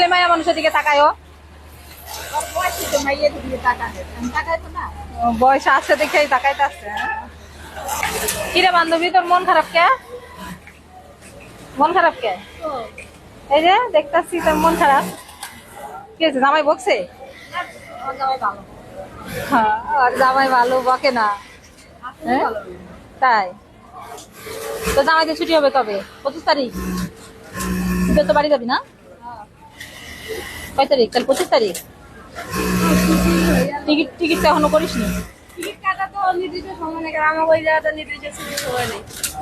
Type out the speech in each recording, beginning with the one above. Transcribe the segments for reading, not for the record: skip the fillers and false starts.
খালি মায়া মানুষের দিকে তাকায়ও। বয়স আছে দেখেই তাকাইতে আসছে। কিরে বান্ধবী, তোর মন খারাপ কে? মন খারাপ কে? এই যে দেখতেছি তোর মন খারাপ। কি হয়েছে, জামাই বকছে? হ্যাঁ, আর জামাই ভালো বকে না। হ্যাঁ? তাই তো জামাইতে ছুটি হবে কবে? 25 তারিখ। তুই তো বাড়ি যাবি না? কয় তারিখ? কাল 25 তারিখ। টিকিট তো এখনো করিসনি?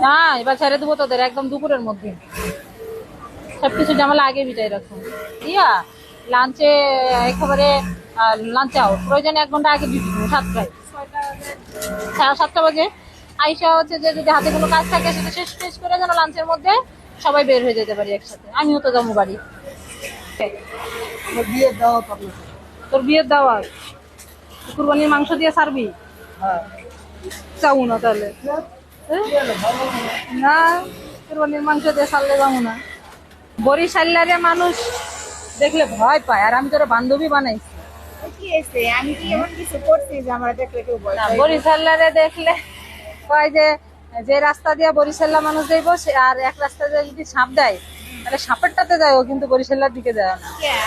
না, এবার ছেড়ে দেবো তোদের একদম দুপুরের মধ্যে। সবকিছু ঝামেলা আগে বিটাই রাখো। ইয়া লাঞ্চে একেবারে লাঞ্চে আউট, প্রয়োজনে 1 ঘন্টা আগে ডিউটি দেবো, 7টায়। 7টা বাজে আইসা হচ্ছে যে যদি হাতে কোনো কাজ থাকে সেটা শেষ করে যেন লাঞ্চের মধ্যে সবাই বের হয়ে যেতে পারি একসাথে। আমিও তো যাবো বাড়ি। তোর বিয়ের দাওয়াত কুরবানির মাংস দিয়ে ছাড়বি? যাবো না তাহলে। না, কুরবানির মাংস দিয়ে ছাড়লে যাবো না। বরিশালের মানুষ দেখলে ভয় পায়, আর আমি তোর বান্ধবী বানাইছি। আমি কি এমন কিছু করছি যে আমরা দেখলে কেউ ভয় পায়? বরিশালের দেখলে কয় যে রাস্তা দিয়ে বরিশাল্লা মানুষ যাইবো আর এক রাস্তা দিয়ে যদি সাপ দেয় তাহলে সাপেরটাতে যায়, ও কিন্তু বরিশাল্লার দিকে যায় না।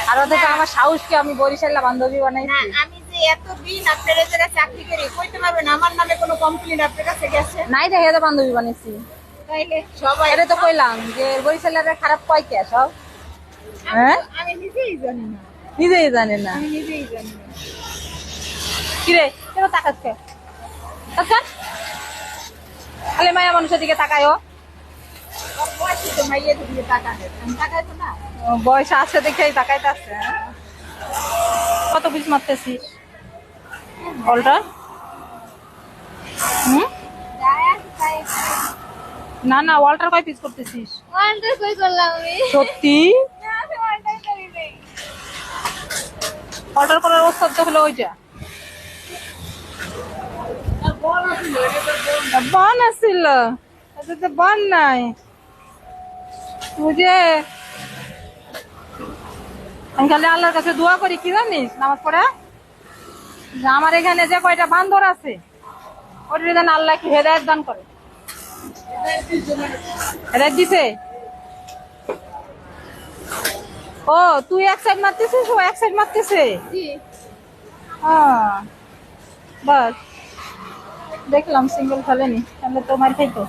আর ওদেরকে আমার সাহস কি, আমি বরিশাল্লা বান্ধবী বানাইছি। আমি যে এতদিন আপনাদের যারা চাকরি করি কইতে পারবেন আমার নামে কোনো কমপ্লেন আপনার কাছে গেছে? নাই, দেখে তো বান্ধবী বানাইছি। তাইলে সবাই এটা তো কইলাম যে বরিশালের খারাপ কয় কে সব? হ্যাঁ, আমি নিজেই জানি না। নিজেই জানে না। আমি নিজেই জানি না। কিরে কেন তাকাচ্ছে? আচ্ছা, খালি মায়া মানুষের দিকে তাকায়ও। বয়সী তো মাইয়ের দিকে তাকায়, আমি তাকাই তো না। বয়স আছে দেখেই তাকাইতে আসছে। কত পিস মারতেছিস অলটা? না না, ওয়ালটার কয় পিস করতেছিস? ওয়ান্টার কই করলাম আমি? সত্যি? না, আমি ওয়ান্টার করি নাই। অর্ডার করার ওস্তাদ তো হলো ওইটা। বন আসছিল, আচ্ছা তো বন নাই বুঝে। আমি খালি আল্লাহর কাছে দোয়া করি কি জানিস নামাজ পড়ে, যে আমার এখানে যে কয়টা বান্দর আছে ওটা যেন আল্লাহ কি হেদায়েত দান করে। হেদায়েত দিছে? ও তুই এক সাইড মারতেছিস, ও এক সাইড মারতেছে? বাস দেখলাম সিঙ্গেল খেলেনি, তাহলে তো মার খাইতো।